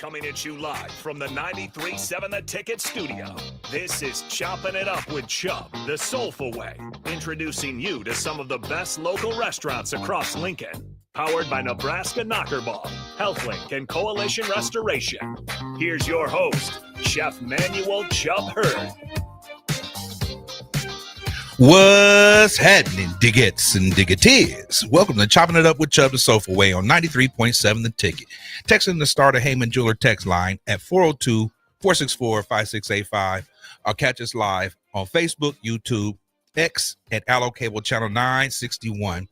coming at you live from the 93.7 The Ticket studio. This is Choppin' It Up with Chubb, the soulful way, introducing you to some of the best local restaurants across Lincoln. Powered by Nebraska Knockerball, HealthLink, and Coalition Restoration. Here's your host, Chef Manuel Chubb Hurd. What's happening, diggets and diggeteers? Welcome to Chopping It Up with Chubb, the soulful way on 93.7 The Ticket. Texting the Starter Heyman Jeweler text line at 402-464-5685. Or catch us live on Facebook, YouTube, X, at Allo Cable Channel 961.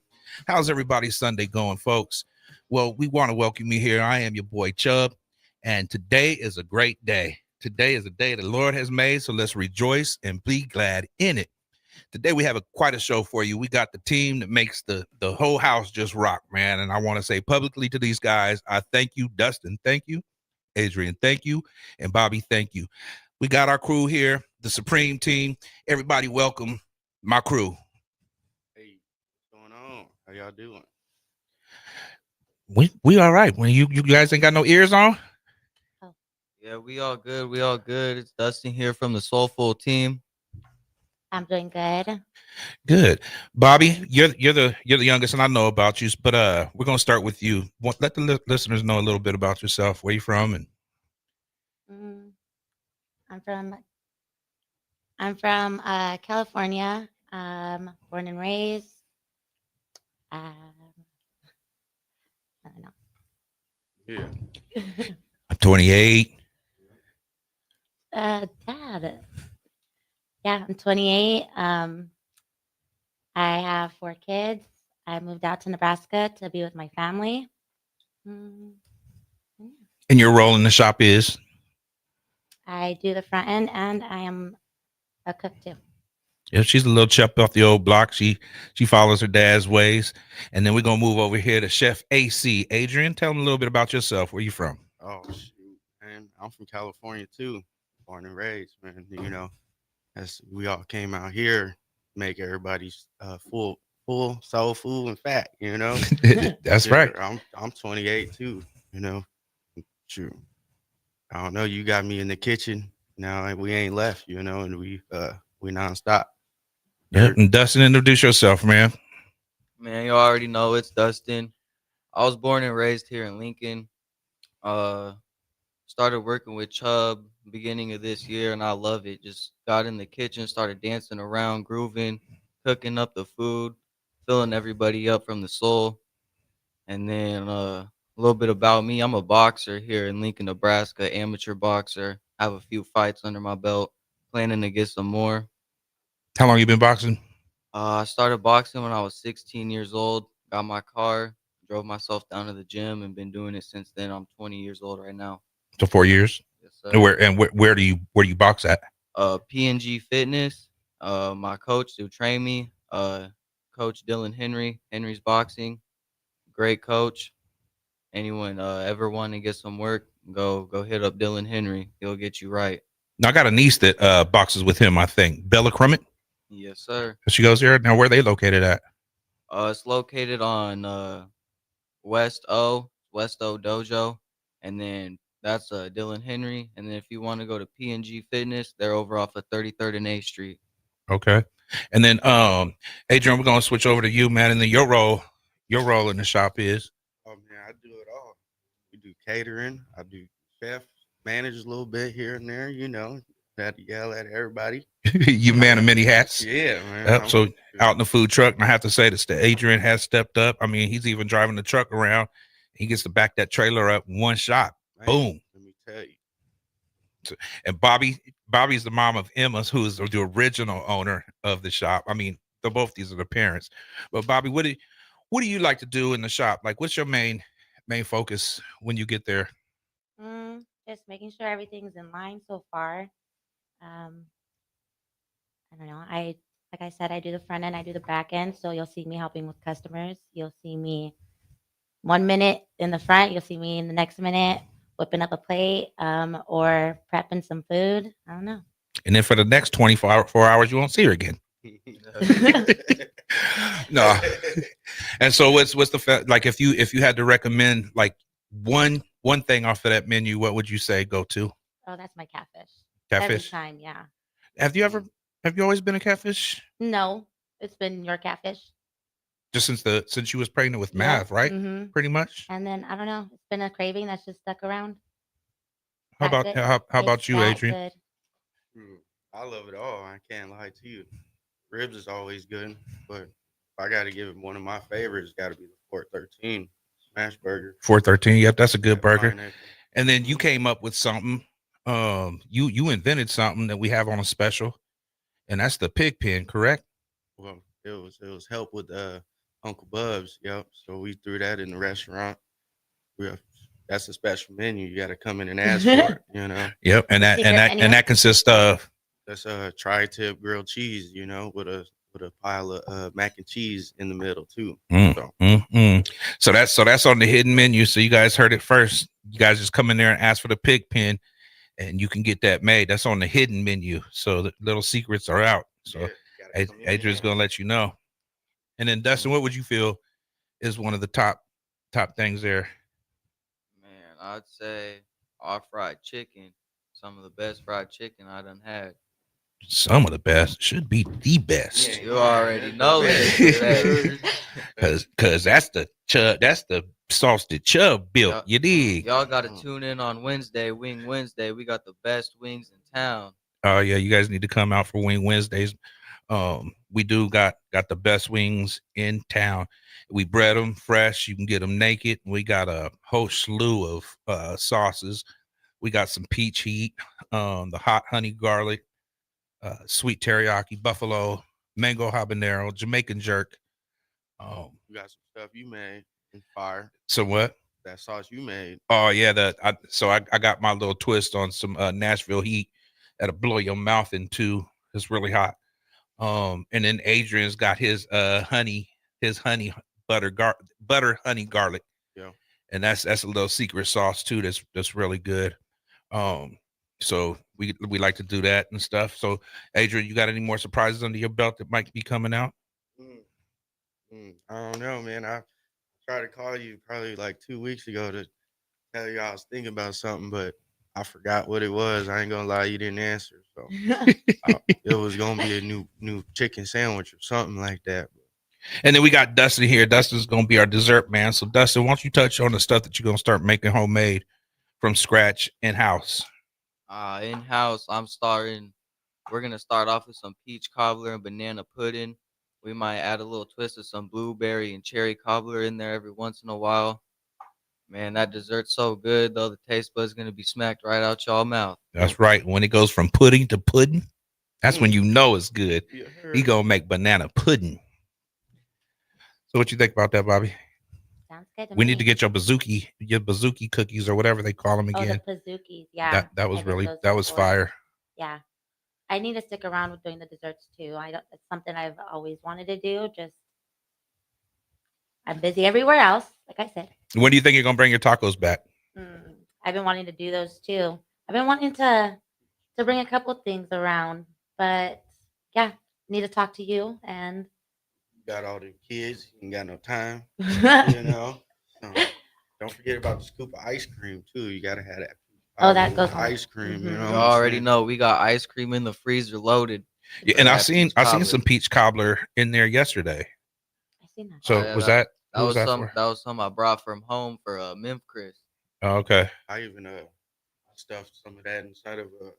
How's everybody's Sunday going, folks? Well, we want to welcome you here. I am your boy Chubb, and today is a great day. Today is a day the Lord has made, so let's rejoice and be glad in it. Today we have quite a show for you. We got the team that makes the whole house just rock, man. And I want to say publicly to these guys, I thank you. Dustin, thank you. Adrian, thank you. And Bobby, thank you. We got our crew here, the Supreme team. Everybody welcome my crew. Hey, what's going on? How y'all doing? We all right. When you guys ain't got no ears on? Yeah, we all good. We all good. It's Dustin here from the Soulful team. I'm doing good. Good. Bobby, you're the youngest, and I know about you, but we're gonna start with you. Let the listeners know a little bit about yourself, where you from, and I'm from California. Born and raised. I don't know. Yeah. I'm 28. Dad. Yeah, I'm 28. I have 4 kids. I moved out to Nebraska to be with my family. And your role in the shop is? I do the front end, and I am a cook too. Yeah, she's a little chip off the old block. She follows her dad's ways. And then we're gonna move over here to Chef AC. Adrian, tell them a little bit about yourself. Where you from? Oh shoot, man. I'm from California too. Born and raised, man. You know, as we all came out here, make everybody's full, soul full and fat, you know. That's Yeah, right. I'm 28 too, you know. Shoot. I don't know, you got me in the kitchen. Now we ain't left, you know, and we nonstop. Yeah. And Dustin, introduce yourself, man. Man, you already know it's Dustin. I was born and raised here in Lincoln. Started working with Chubb beginning of this year, and I love it. Just got in the kitchen, started dancing around, grooving, cooking up the food, filling everybody up from the soul. And then a little bit about me. I'm a boxer here in Lincoln, Nebraska, amateur boxer. I have a few fights under my belt, planning to get some more. How long you been boxing? I started boxing when I was 16 years old. Got my car, drove myself down to the gym, and been doing it since then. I'm 20 years old right now. So 4 years. Yes, sir. And where do you box at? P&G Fitness. My coach who trained me, Coach Dylan Henry's Boxing. Great coach. Anyone ever want to get some work, go hit up Dylan Henry. He'll get you right. Now I got a niece that boxes with him, I think. Bella Crummett. Yes, sir. She goes there. Now where are they located at? It's located on West O Dojo, and then that's Dylan Henry. And then if you want to go to P&G Fitness, they're over off of 33rd and 8th Street. Okay. And then Adrian, we're gonna switch over to you, man. And then your role in the shop is? Oh man, I do it all. We do catering. I do chef, manage a little bit here and there, you know. Had to yell at everybody. You man of many hats. Yeah, man. So out in the food truck, and I have to say this, Adrian has stepped up. I mean, he's even driving the truck around. He gets to back that trailer up in one shot. Man, Boom. let me tell you. And Bobby's the mom of Emma, who is the original owner of the shop. I mean, both these are the parents. But Bobby, what do you like to do in the shop? Like, what's your main focus when you get there? Just making sure everything's in line so far. I don't know. Like I said, I do the front end, I do the back end. So you'll see me helping with customers. You'll see me 1 minute in the front. You'll see me in the next minute whipping up a plate or prepping some food. I don't know. And then for the next 24 hours, you won't see her again. No. And so what's the like if you had to recommend like one one thing off of that menu, what would you say go to? Oh, that's my catfish. Every Catfish. time, yeah. Have you always been a catfish? No, it's been your catfish. Just since you was pregnant with Yep. Mav, right? hmm Pretty much. And then I don't know. It's been a craving that's just stuck around. How That about good. how It's about you, that Adrian? good. I love it all. I can't lie to you. Ribs is always good, but if I got to give it one of my favorites, got to be the 413 smash burger. 413. Yep, that's a good That burger. pineapple. And then you came up with something. You invented something that we have on a special, and that's the pig pen, correct? Well, it was help with Uncle Bub's. Yep. So we threw that in the restaurant. That's a special menu. You got to come in and ask for it. You know. Yep. And that Secret and menu? that consists of That's a tri-tip grilled cheese. You know, with a pile of mac and cheese in the middle too. So So that's on the hidden menu. So you guys heard it first. You guys just come in there and ask for the pig pen, and you can get that made. That's on the hidden menu. So the little secrets are out. So yeah, gotta come in Adrian's there. gonna let you know. And then Dustin, what would you feel is one of the top things there? Man, I'd say our fried chicken. Some of the best fried chicken I done had. Some of the best, should be the best. Yeah. You already know it. Cause that's the sauce that Chubb built. Yeah. You dig? Y'all got to tune in on Wednesday, Wing Wednesday. We got the best wings in town. Oh yeah, you guys need to come out for Wing Wednesdays. We do got the best wings in town. We bread them fresh. You can get them naked. We got a whole slew of sauces. We got some peach heat, the hot honey garlic, sweet teriyaki, buffalo, mango habanero, Jamaican jerk. You got some stuff you made in fire. So what? That sauce you made. Oh yeah, I got my little twist on some Nashville heat that'll blow your mouth in two. It's really hot. And then Adrian's got his honey butter honey garlic. Yeah. And that's a little secret sauce too. That's really good. So we like to do that and stuff. So Adrian, you got any more surprises under your belt that might be coming out? I don't know, man. I tried to call you probably like 2 weeks ago to tell you I was thinking about something, but I forgot what it was. I ain't gonna lie, you didn't answer. So it was gonna be a new chicken sandwich or something like that. And then we got Dustin here. Dustin's gonna be our dessert man. So Dustin, why don't you touch on the stuff that you're gonna start making homemade from scratch in house? In house, we're gonna start off with some peach cobbler and banana pudding. We might add a little twist of some blueberry and cherry cobbler in there every once in a while. Man, that dessert's so good though. The taste bud's gonna be smacked right out y'all mouth. That's right. When it goes from pudding to pudding, that's when you know it's good. He gonna make banana pudding. So what you think about that, Bobby? Sounds good. We need to get your bazooki cookies or whatever they call them again. Oh, the Pazookies. Yeah. That was I made really those that was before. fire. Yeah. I need to stick around with doing the desserts too. It's something I've always wanted to do. Just I'm busy everywhere else, like I said. When do you think you're gonna bring your tacos back? I've been wanting to do those too. I've been wanting to bring a couple things around, but yeah, need to talk to you and Got all the kids, you ain't got no time, you know. So, don't forget about the scoop of ice cream too. You gotta have that. Oh, that goes on. ice cream. You Mhm. know, You what I'm already saying? know we got ice cream in the freezer loaded. Yeah, and I that seen peach I seen cobbler. some peach cobbler in there yesterday. I seen that. So yeah, was that- that That who was that some for? that was some I brought from home for Memphis Chris. Oh, okay. I even stuffed some of that inside of a.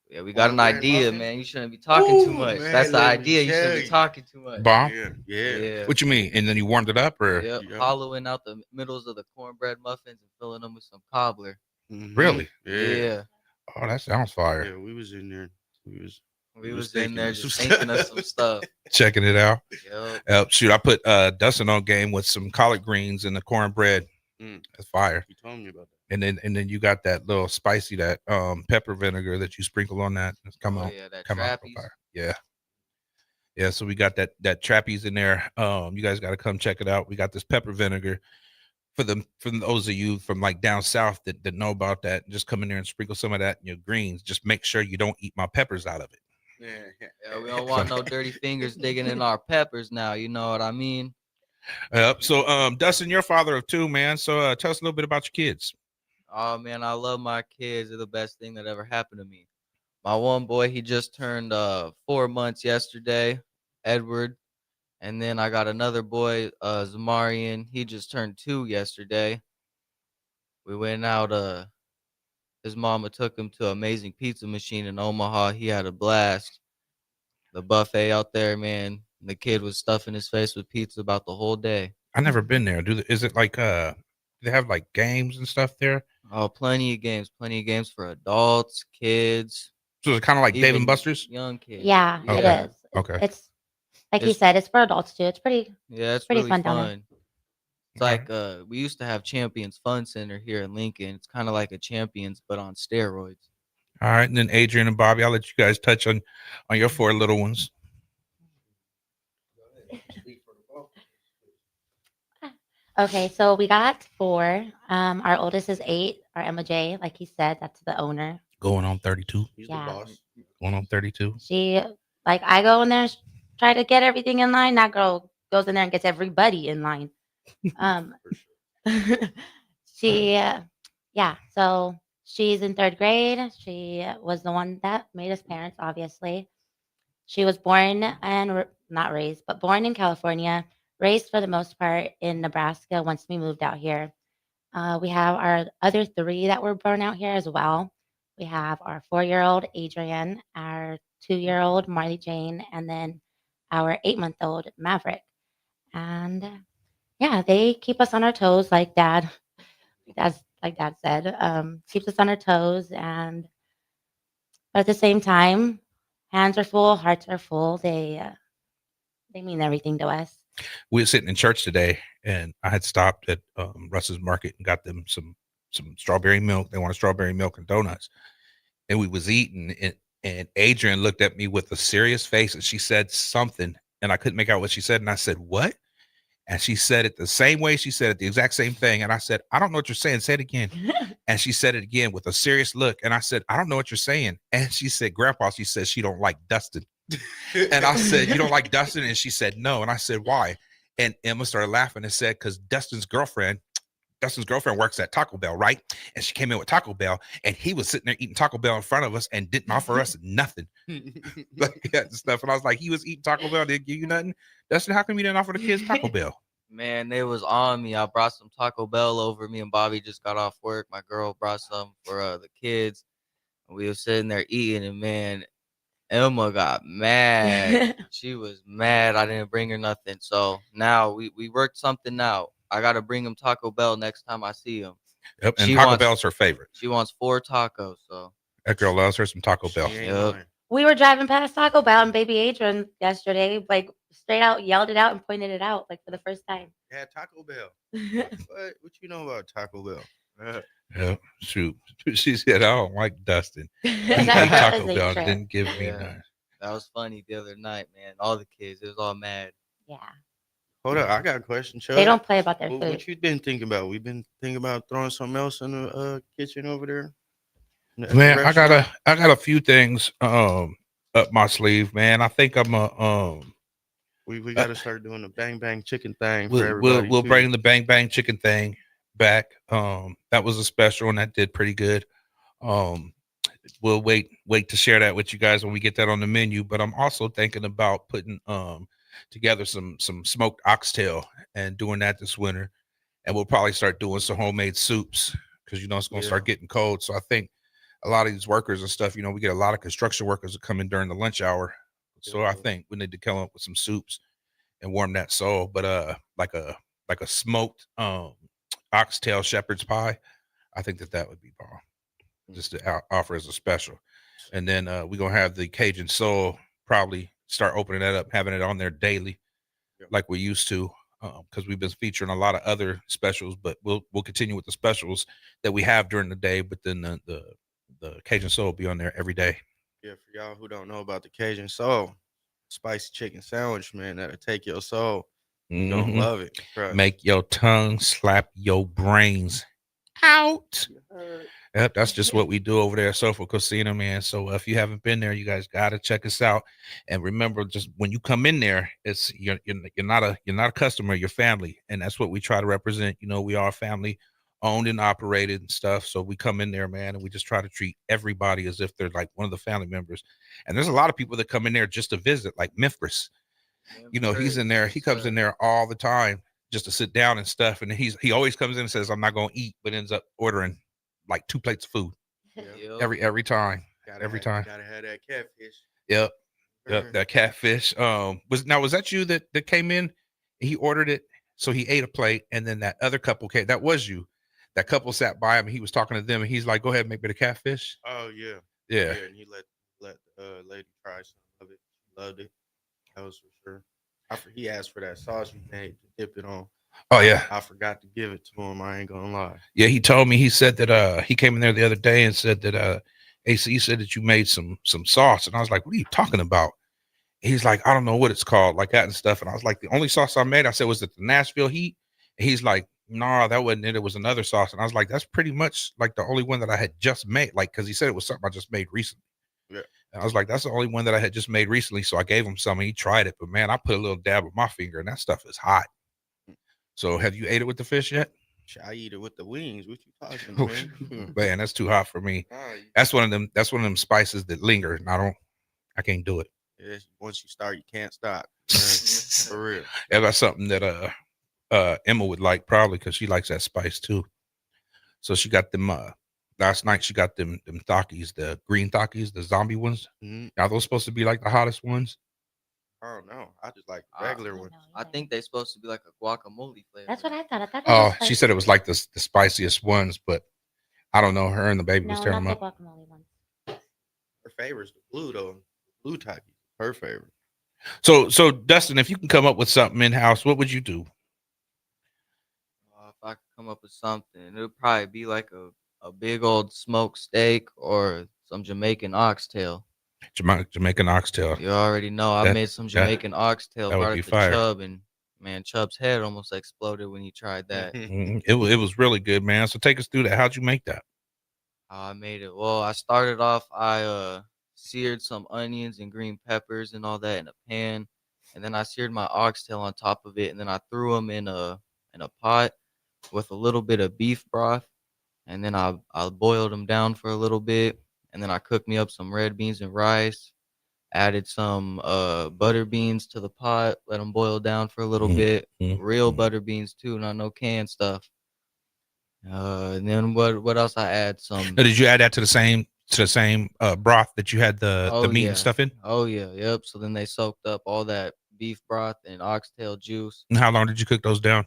Yeah, we got an Cornbread idea, muffin? man. You shouldn't be talking too Ooh, much. man, That's the let me idea. You shouldn't tell be you. talking too much. Bomb. Yeah. Yeah. What you mean? And then you warmed it up, or Yep. Yeah. Hollowing out the middles of the cornbread muffins and filling them with some cobbler. Mhm. Really? Yeah. Oh, that sounds fire. Yeah, we was in there. We was We was thinking in there of some just thinking of stuff. some stuff. Checking it out. Yep. Shoot, I put Dustin on game with some collard greens and the cornbread. That's fire. You told me about that. And then you got that little spicy, that pepper vinegar that you sprinkle on that. It's come out. Yeah, that Come out trappies. fire. Yeah. So we got that trappies in there. You guys got to come check it out. We got this pepper vinegar for those of you from like down south that know about that. Just come in there and sprinkle some of that in your greens. Just make sure you don't eat my peppers out of it. Yeah, we don't want no dirty fingers digging in our peppers now. You know what I mean? So Dustin, you're a father of two, man. So tell us a little bit about your kids. Oh man, I love my kids. They're the best thing that ever happened to me. My one boy, he just turned 4 months yesterday, Edward. And then I got another boy, Zamarian. He just turned 2 yesterday. We went out, his mama took him to Amazing Pizza Machine in Omaha. He had a blast. The buffet out there, man. The kid was stuffing his face with pizza about the whole day. I never been there. Is it like they have like games and stuff there? Oh, plenty of games for adults, kids, So it's kind of like Dave and even Buster's. young kids. Yeah, Okay. it is. Okay. It's like he It's- said, it's for adults too. It's pretty. Yeah, it's pretty really fun down there. fun. It's like we used to have Champions Fun Center here in Lincoln. It's kind of like a Champions but on steroids. All right, and then Adrian and Bobby, I'll let you guys touch on your 4 little ones. Okay, so we got 4. Our oldest is 8. Our Emma J, like he said, that's the owner. Going on 32. He's Yeah. the boss. Going on 32. She, like, I go in there, try to get everything in line. That girl goes in there and gets everybody in line. She, yeah. So she's in 3rd grade. She was the one that made us parents, obviously. She was born and not raised, but born in California, raised for the most part in Nebraska once we moved out here. We have our other 3 that were born out here as well. We have our 4-year-old Adrian, our 2-year-old Marley Jane, and then our 8-month-old Maverick. And yeah, they keep us on our toes, like Dad said. Keeps us on our toes, and but at the same time, hands are full, hearts are full. They mean everything to us. We were sitting in church today, and I had stopped at Russ's Market and got them some strawberry milk. They wanted strawberry milk and donuts, and we was eating, and Adrian looked at me with a serious face, and she said something, and I couldn't make out what she said, and I said, "What?" And she said it the same way she said it, the exact same thing. And I said, "I don't know what you're saying. Say it again." And she said it again with a serious look. And I said, "I don't know what you're saying." And she said, "Grandpa," she said, "she don't like Dustin." And I said, "You don't like Dustin?" And she said, "No." And I said, "Why?" And Emma started laughing and said, "Because Dustin's girlfriend works at Taco Bell, right? And she came in with Taco Bell, and he was sitting there eating Taco Bell in front of us and didn't offer us nothing." Like that stuff. And I was like, "He was eating Taco Bell, didn't give you nothing? Dustin, how come you didn't offer the kids Taco Bell?" Man, they was on me. I brought some Taco Bell over. Me and Bobby just got off work. My girl brought some for the kids. And we were sitting there eating, and man, Emma got mad. She was mad. I didn't bring her nothing. So now we worked something out. I got to bring him Taco Bell next time I see him. Yep. And She Taco wants- Bell's her favorite. She wants 4 tacos. So That girl loves her some Taco Bell. She ain't Yep. lying. We were driving past Taco Bell, and baby Adrian yesterday, like, straight out yelled it out and pointed it out, like, for the first time. Yeah, Taco Bell. What you know about Taco Bell? Yeah, shoot. She said, "I don't like Dustin. He ate That Taco was a Bell and trip. didn't give me Yeah. none." that was funny the other night, man. All the kids, it was all mad. Yeah, Hold up, I got a question, Chubb. they don't play about their What, food. what you been thinking about? We've been thinking about throwing something else in the kitchen over there. At the Man, restaurant? I got a few things up my sleeve, man. I think I'm We got to start doing the bang bang chicken thing for we'll everybody. we'll too. bring the bang bang chicken thing back. That was a special and that did pretty good. We'll wait to share that with you guys when we get that on the menu. But I'm also thinking about putting together some smoked oxtail and doing that this winter. And we'll probably start doing some homemade soups because it's going to start getting cold. So I think a lot of these workers and stuff, we get a lot of construction workers that come in during the lunch hour. So I think we need to come up with some soups and warm that soul. But like a smoked oxtail shepherd's pie, I think that would be bomb. Just to offer as a special. And then we're gonna have the Cajun soul, probably start opening that up, having it on there daily, like we used to, because we've been featuring a lot of other specials, but we'll continue with the specials that we have during the day, but then the Cajun soul will be on there every day. Yeah, for y'all who don't know about the Cajun soul, spicy chicken sandwich, man, that'll take your soul. You're gonna Mhm. love it. Bro. Make your tongue slap your brains out. Yep, that's just what we do over there at Soulful Casino, man. So if you haven't been there, you guys gotta check us out. And remember, just when you come in there, it's you're not a customer, you're family, and that's what we try to represent. We are a family owned and operated and stuff. So we come in there, man, and we just try to treat everybody as if they're like one of the family members. And there's a lot of people that come in there just to visit, like Memphis. You know, he's in there. He comes in there all the time just to sit down and stuff. And he always comes in and says, "I'm not going to eat," but ends up ordering like 2 plates of food Yeah. every time. Every time. Gotta have that catfish. Yep. That catfish. Was that you that came in? He ordered it, so he ate a plate, and then that other couple came. That was you. That couple sat by him, and he was talking to them, and he's like, "Go ahead, make me the catfish." Oh yeah. Yeah. And he let lady try some of it. She loved it. That was for sure. He asked for that sauce you made to dip it on. Oh yeah. I forgot to give it to him. I ain't gonna lie. Yeah, he told me. He said that he came in there the other day and said that AC said that you made some sauce, and I was like, "What are you talking about?" He's like, "I don't know what it's called, like that and stuff." And I was like, "The only sauce I made," I said, "was it the Nashville heat?" And he's like, "Nah, that wasn't it. It was another sauce." And I was like, "That's pretty much like the only one that I had just made." Like, because he said it was something I just made recently. Yeah. And I was like, "That's the only one that I had just made recently." So I gave him some, and he tried it. But man, I put a little dab of my finger, and that stuff is hot. So have you ate it with the fish yet? I eat it with the wings. What you talking, man? Man, that's too hot for me. That's one of them spices that linger, and I can't do it. Yeah, once you start, you can't stop. For real. Yeah, that's something that Emma would like, probably because she likes that spice too. So she got them last night. She got them Takis, the green Takis, the zombie ones. Mm-hmm. Are those supposed to be like the hottest ones? I don't know. I just like the regular one. I think they're supposed to be like a guacamole flavor. That's what I thought. I thought. Oh, she said it was like the spiciest ones, but I don't know. Her and the baby was No, tearing not them the up. guacamole ones. Her favorite's the blue though. Blue Taki. Her favorite. So Dustin, if you can come up with something in house, what would you do? If I could come up with something, it would probably be like a big old smoked steak or some Jamaican oxtail. Jamaican oxtail. You already know. I made some Jamaican oxtail, that would brought be it to fire. Chubb, and man, Chubb's head almost exploded when he tried that. It was really good, man. So take us through that. How'd you make that? I made it. Well, I started off. I seared some onions and green peppers and all that in a pan, and then I seared my oxtail on top of it, and then I threw them in a pot with a little bit of beef broth, and then I boiled them down for a little bit, and then I cooked me up some red beans and rice. Added some butter beans to the pot, let them boil down for a little bit. Real butter beans too, not no canned stuff. And then what else I add? Some. Now, did you add that to the same broth that you had the meat and stuff in? Oh yeah, yep. So then they soaked up all that beef broth and oxtail juice. And how long did you cook those down?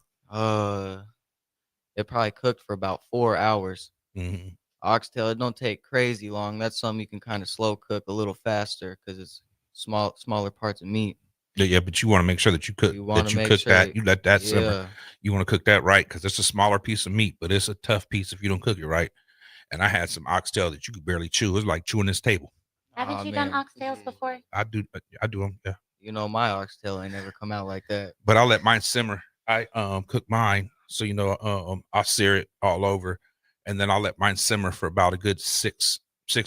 It probably cooked for about 4 hours. Mm-hmm. Oxtail, it don't take crazy long. That's something you can kind of slow cook a little faster because it's smaller parts of meat. Yeah, but you want to make sure that you cook that. You let that simmer. You want to cook that right because it's a smaller piece of meat, but it's a tough piece if you don't cook it right. And I had some oxtail that you could barely chew. It was like chewing this table. Haven't you done oxtails before? I do them. Yeah. You know, my oxtail ain't never come out like that. But I'll let mine simmer. I cook mine, so I'll sear it all over, and then I'll let mine simmer for about a good six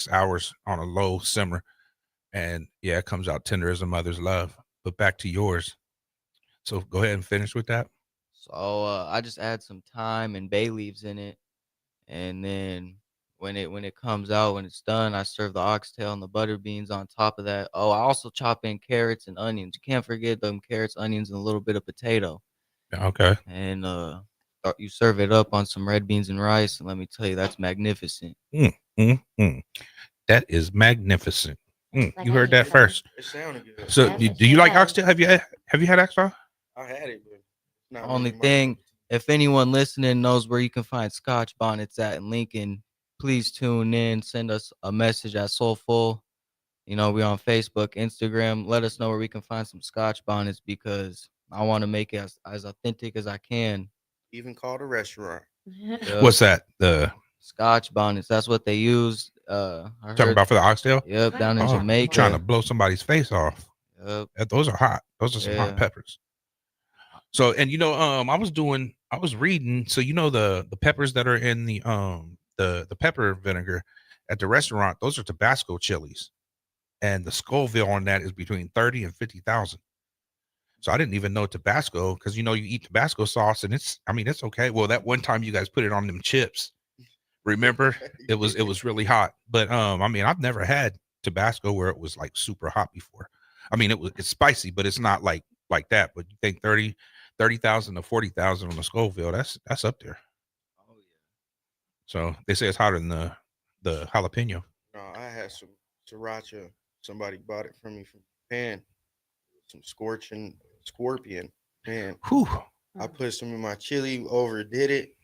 hours on a low simmer. And yeah, it comes out tender as a mother's love. But back to yours. So go ahead and finish with that. So I just add some thyme and bay leaves in it, and then when it comes out, when it's done, I serve the oxtail and the butter beans on top of that. Oh, I also chop in carrots and onions. You can't forget them carrots, onions, and a little bit of potato. Okay. And you serve it up on some red beans and rice, and let me tell you, that's magnificent. That is magnificent. Like you heard that first. It sounded good. So do you like oxtail? Have you had oxtail? I had it, but it's not Only really my thing, if anyone listening knows where you can find Scotch bonnets at in Lincoln, please tune in. Send us a message at Soulful. We're on Facebook, Instagram. Let us know where we can find some Scotch bonnets because I want to make it as authentic as I can. Even called a restaurant. What's that? The Scotch bonnets. That's what they use. Talking about for the oxtail? Yep, down in Jamaica. Trying to blow somebody's face off. Yep. Those are hot. Those are some hot peppers. So, and I was reading. So the peppers that are in the pepper vinegar at the restaurant, those are Tabasco chilies, and the Scoville on that is between 30 and 50,000. So I didn't even know Tabasco, because you eat Tabasco sauce and it's okay. Well, that one time you guys put it on them chips. Remember? It was really hot. But I've never had Tabasco where it was like super hot before. It's spicy, but it's not like that. But you think 30,000 to 40,000 on the Scoville, that's up there. Oh yeah. So they say it's hotter than the jalapeno. No, I had some sriracha. Somebody bought it from me from Japan. Some scorpion. Man, Whew. I put some in my chili, overdid it.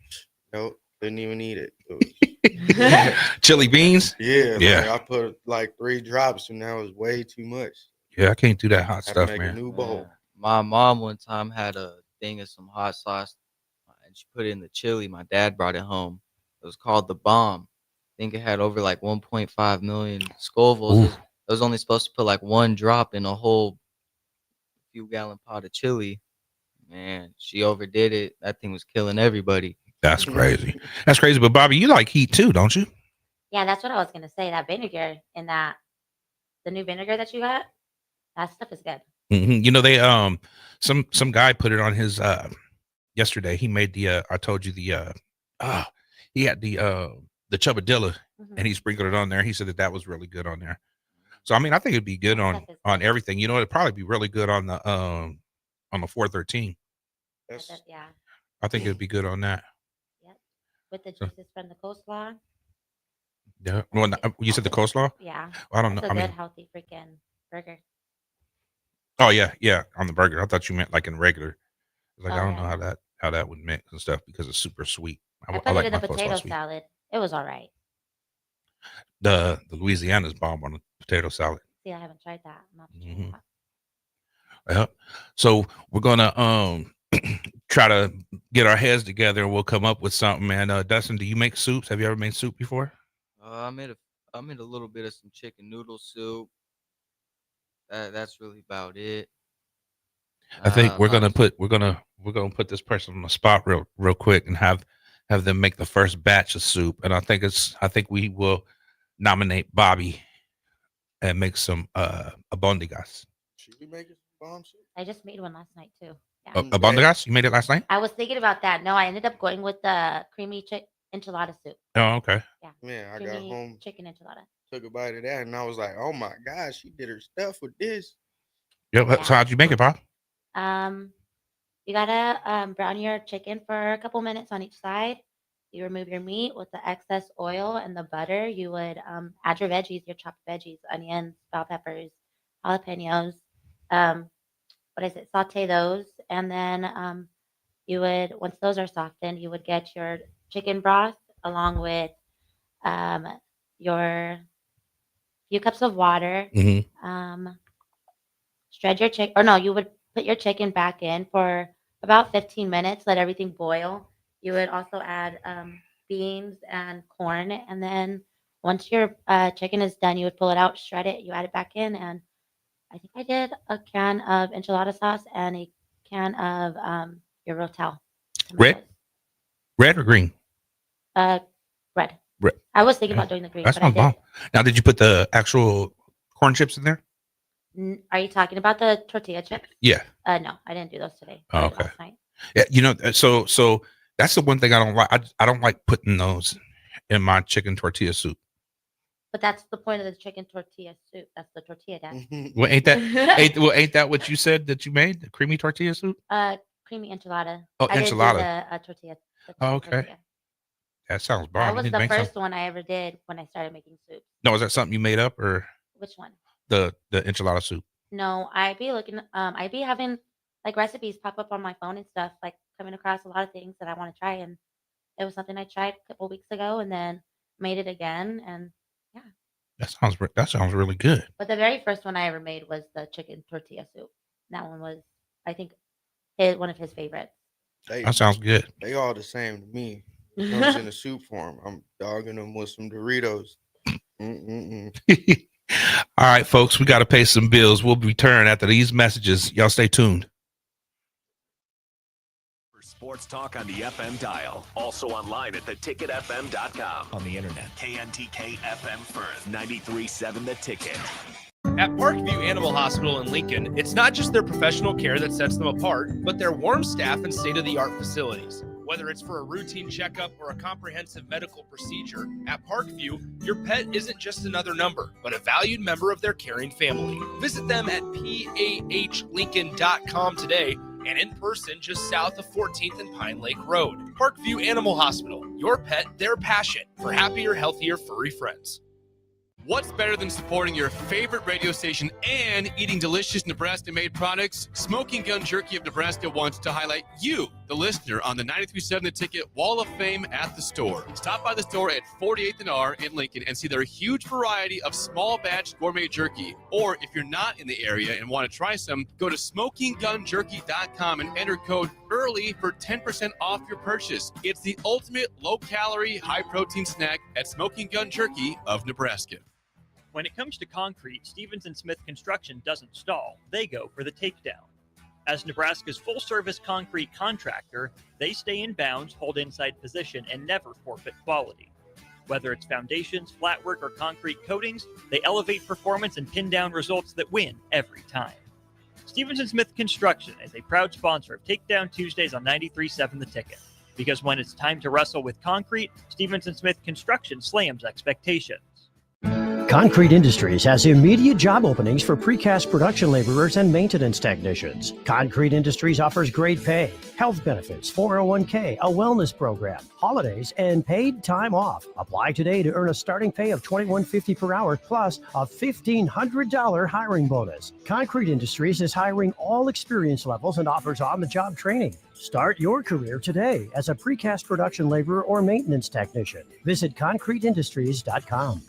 Nope, couldn't even eat it. It was, Chili beans? yeah, Yeah. man, I put like 3 drops and that was way too much. Yeah, I can't do that hot Had to stuff, make man. a new bowl. Man, my mom one time had a thing of some hot sauce and she put it in the chili. My dad brought it home. It was called the Bomb. I think it had over like 1.5 million Scovilles. It was only supposed to put like 1 drop in a whole few gallon pot of chili. Man, she overdid it. That thing was killing everybody. That's crazy. That's crazy. But Bobby, you like heat too, don't you? Yeah, that's what I was gonna say. That vinegar and the new vinegar that you got, that stuff is good. They some guy put it on his yesterday. He made the I told you the he had the chubbadilla and he sprinkled it on there. He said that was really good on there. So I think it'd be good on everything. It'd probably be really good on the 413. Yeah. I think it'd be good on that. Yep. With the juices from the coleslaw. Yeah. Well, you said the coleslaw? Yeah. I don't know. That's a good healthy freaking burger. Oh yeah, on the burger. I thought you meant like in regular. Like I don't know yeah. how that would mix and stuff because it's super sweet. I put it in the potato salad. It was all right. The Louisiana's bomb on the potato salad. See, I haven't tried that. I'm not trying that. Yep. So we're gonna try to get our heads together and we'll come up with something, man. Dustin, do you make soups? Have you ever made soup before? I made a little bit of some chicken noodle soup. That's really about it. I think we're gonna put this person on the spot real quick and have them make the first batch of soup. And I think we will nominate Bobby and make some abondigas. Should we make it bomb soup? I just made one last night too. Yeah. Abondigas? You made it last night? I was thinking about that. No, I ended up going with the creamy enchilada soup. Oh, okay. Yeah. Man, I got home, chicken enchilada. took a bite of that, and I was like, "Oh my gosh, she did her stuff with this." Yep. Yeah. So how'd you make it, Bob? You gotta brown your chicken for a couple minutes on each side. You remove your meat with the excess oil and the butter. You would add your veggies, your chopped veggies, onions, bell peppers, jalapenos. Saute those, and then you would, once those are softened, you would get your chicken broth along with your few cups of water. Shred your chicken, or no, you would put your chicken back in for about 15 minutes, let everything boil. You would also add beans and corn, and then once your chicken is done, you would pull it out, shred it, you add it back in, and I think I did a can of enchilada sauce and a can of your Rotel. Red or green? Red. Red. I was thinking about doing the green. That's not bomb. Now, did you put the actual corn chips in there? Are you talking about the tortilla chips? Yeah. No, I didn't do those today. Oh, okay. Last night. Yeah, so that's the one thing I don't like. I don't like putting those in my chicken tortilla soup. But that's the point of the chicken tortilla soup. That's the tortilla, Dad. Well, ain't that what you said that you made? The creamy tortilla soup? Creamy enchilada. Oh, enchilada. I did the tortilla. Oh, okay. Tortilla. That sounds bomb. That was the first one I ever did when I started making soup. No, is that something you made up or? Which one? The enchilada soup. No, I'd be looking. I'd be having like recipes pop up on my phone and stuff, like coming across a lot of things that I want to try, and it was something I tried a couple weeks ago, and then made it again, and yeah. That sounds really good. But the very first one I ever made was the chicken tortilla soup. That one was, I think, one of his favorites. That sounds good. They all the same to me. It comes in a soup form. I'm dogging them with some Doritos. All right, folks, we got to pay some bills. We'll return after these messages. Y'all stay tuned. For sports talk on the FM dial. Also online at theticketfm.com. On the internet, KNTK FM Firth, 93.7 The Ticket. At Parkview Animal Hospital in Lincoln, it's not just their professional care that sets them apart, but their warm staff and state-of-the-art facilities. Whether it's for a routine checkup or a comprehensive medical procedure, at Parkview, your pet isn't just another number, but a valued member of their caring family. Visit them at pahlincoln.com today and in person just south of 14th and Pine Lake Road. Parkview Animal Hospital, your pet, their passion for happier, healthier, furry friends. What's better than supporting your favorite radio station and eating delicious Nebraska-made products? Smoking Gun Jerky of Nebraska wants to highlight you, the listener, on the 93.7 The Ticket Wall of Fame at the store. Stop by the store at 48th and R in Lincoln and see their huge variety of small batch gourmet jerky. Or if you're not in the area and want to try some, go to smokinggunjerky.com and enter code EARLY for 10% off your purchase. It's the ultimate low-calorie, high-protein snack at Smoking Gun Jerky of Nebraska. When it comes to concrete, Stevens & Smith Construction doesn't stall. They go for the takedown. As Nebraska's full-service concrete contractor, they stay in bounds, hold inside position, and never forfeit quality. Whether it's foundations, flatwork, or concrete coatings, they elevate performance and pin down results that win every time. Stevens & Smith Construction is a proud sponsor of Takedown Tuesdays on 93.7 The Ticket. Because when it's time to wrestle with concrete, Stevens & Smith Construction slams expectations. Concrete Industries has immediate job openings for precast production laborers and maintenance technicians. Concrete Industries offers great pay, health benefits, 401k, a wellness program, holidays, and paid time off. Apply today to earn a starting pay of $21.50 per hour plus a $1,500 hiring bonus. Concrete Industries is hiring all experience levels and offers on-the-job training. Start your career today as a precast production laborer or maintenance technician. Visit concreteindustries.com.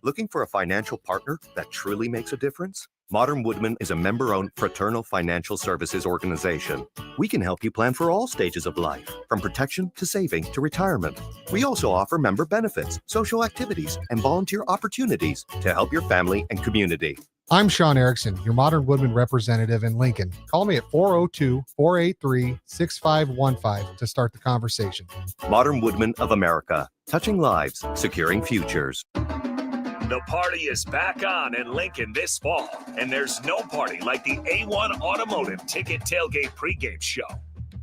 Looking for a financial partner that truly makes a difference? Modern Woodman is a member-owned fraternal financial services organization. We can help you plan for all stages of life, from protection to saving to retirement. We also offer member benefits, social activities, and volunteer opportunities to help your family and community. I'm Sean Erickson, your Modern Woodman representative in Lincoln. Call me at 402-483-6515 to start the conversation. Modern Woodman of America, touching lives, securing futures. The party is back on in Lincoln this fall, and there's no party like the A1 Automotive Ticket Tailgate pregame show.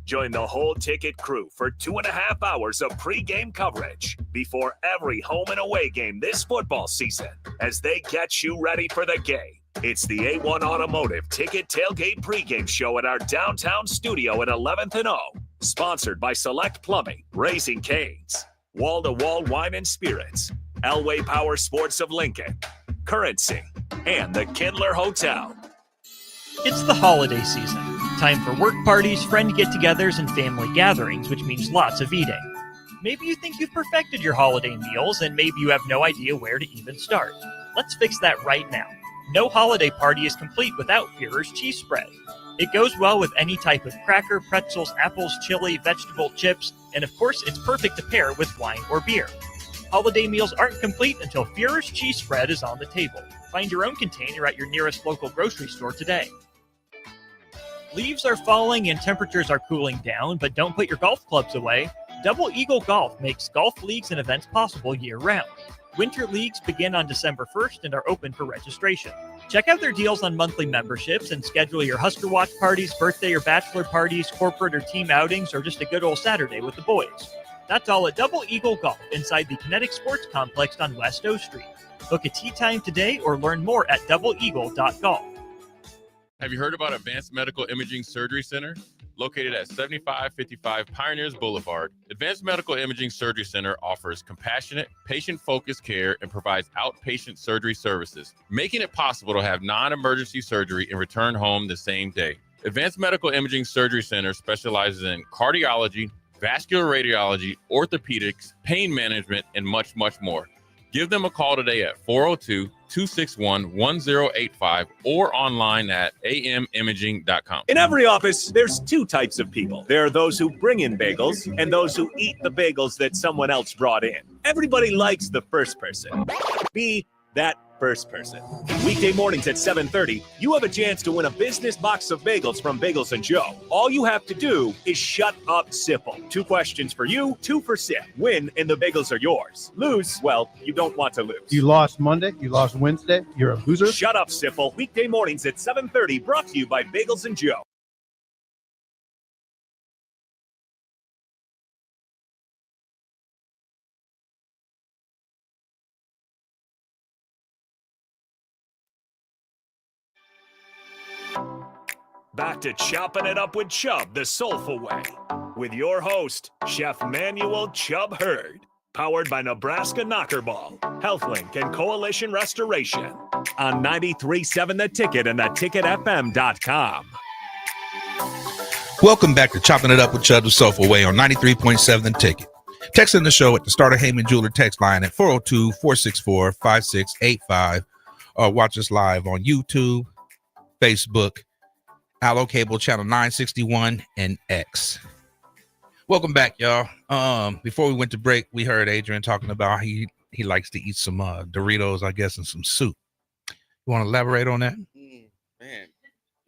Join the whole Ticket crew for 2.5 hours of pregame coverage before every home and away game this football season as they get you ready for the game. It's the A1 Automotive Ticket Tailgate pregame show at our downtown studio at 11th and O, sponsored by Select Plumbing, Raising Cane's, Wall-to-Wall Wine and Spirits, Elway Power Sports of Lincoln, Currency, and the Kindler Hotel. It's the holiday season. Time for work parties, friend get-togethers, and family gatherings, which means lots of eating. Maybe you think you've perfected your holiday meals, and maybe you have no idea where to even start. Let's fix that right now. No holiday party is complete without Führer's cheese spread. It goes well with any type of cracker, pretzels, apples, chili, vegetable chips, and of course, it's perfect to pair with wine or beer. Holiday meals aren't complete until Führer's cheese spread is on the table. Find your own container at your nearest local grocery store today. Leaves are falling and temperatures are cooling down, but don't put your golf clubs away. Double Eagle Golf makes golf leagues and events possible year-round. Winter leagues begin on December 1st and are open for registration. Check out their deals on monthly memberships and schedule your Husker Watch parties, birthday or bachelor parties, corporate or team outings, or just a good old Saturday with the boys. That's all at Double Eagle Golf inside the Kinetic Sports Complex on West O Street. Book a tee time today or learn more at doubleeagle.golf. Have you heard about Advanced Medical Imaging Surgery Center? Located at 7555 Pioneers Boulevard, Advanced Medical Imaging Surgery Center offers compassionate, patient-focused care and provides outpatient surgery services, making it possible to have non-emergency surgery and return home the same day. Advanced Medical Imaging Surgery Center specializes in cardiology, vascular radiology, orthopedics, pain management, and much, much more. Give them a call today at 402-261-1085 or online at amimaging.com. In every office, there's two types of people. There are those who bring in bagels and those who eat the bagels that someone else brought in. Everybody likes the first person. Be that first person. Weekday mornings at 7:30, you have a chance to win a business box of bagels from Bagels and Joe. All you have to do is shut up, Simple. 2 questions for you, 2 for Sip. Win, and the bagels are yours. Lose, well, you don't want to lose. You lost Monday, you lost Wednesday, you're a loser. Shut up, Simple. Weekday mornings at 7:30, brought to you by Bagels and Joe. Back to Chopping It Up with Chubb, the soulful way, with your host, Chef Manuel Chubb Hurd, powered by Nebraska Knockerball, HealthLink, and Coalition Restoration, on 93.7 The Ticket and theticketfm.com. Welcome back to Chopping It Up with Chubb, the soulful way, on 93.7 The Ticket. Text in the show at the Starter Heyman Jeweler text line at 402-464-5685, or watch us live on YouTube, Facebook, Allo Cable Channel 961, and X. Welcome back, y'all. Before we went to break, we heard Adrian talking about he likes to eat some Doritos, I guess, and some soup. You want to elaborate on that? Man,